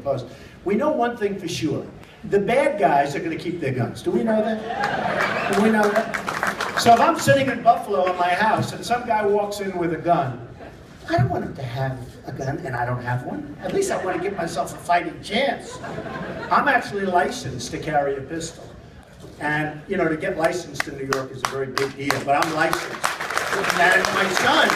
Post. We know one thing for sure. The bad guys are going to keep their guns. Do we know that? Do we know that? So if I'm sitting in Buffalo in my house and some guy walks in with a gun, I don't want him to have a gun and I don't have one. At least I want to give myself a fighting chance. I'm actually licensed to carry a pistol. And, you know, to get licensed in New York is a very big deal, but I'm licensed. And my sons,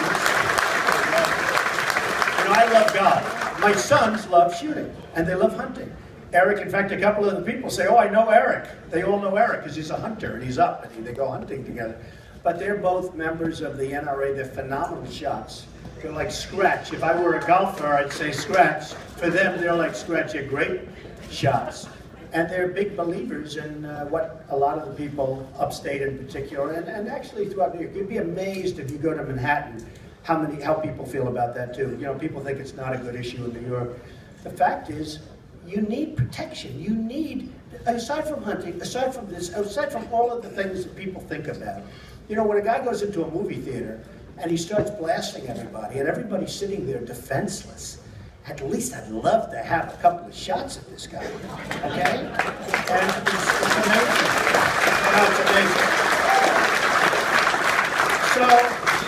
you know, I love God. My sons love shooting, and they love hunting. Eric, in fact, a couple of the people say, oh, I know Eric. They all know Eric because he's a hunter, and he's up, and they go hunting together. But they're both members of the NRA. They're phenomenal shots. They're like Scratch. If I were a golfer, I'd say Scratch. For them, they're like Scratch. They're great shots. And they're big believers in what a lot of the people upstate in particular, and actually throughout New York. You'd be amazed if you go to Manhattan how people feel about that too. You know, people think it's not a good issue in New York. The fact is, you need protection. You need, aside from hunting, aside from this, aside from all of the things that people think about. You know, when a guy goes into a movie theater and he starts blasting everybody, and everybody's sitting there defenseless, at least I'd love to have a couple of shots at this guy, okay? And it's amazing. You know, it's amazing. So,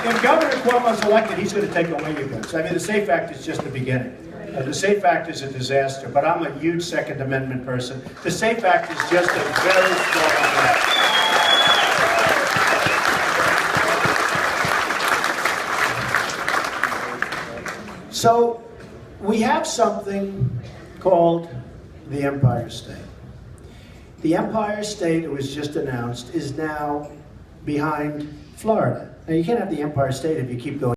if Governor Cuomo's elected, he's going to take away your guns. I mean, the SAFE Act is just the beginning. The SAFE Act is a disaster, but I'm a huge Second Amendment person. The SAFE Act is just a very strong act. So, we have something called the Empire State. The Empire State, it was just announced, is now behind Florida. Now, you can't have the Empire State if you keep going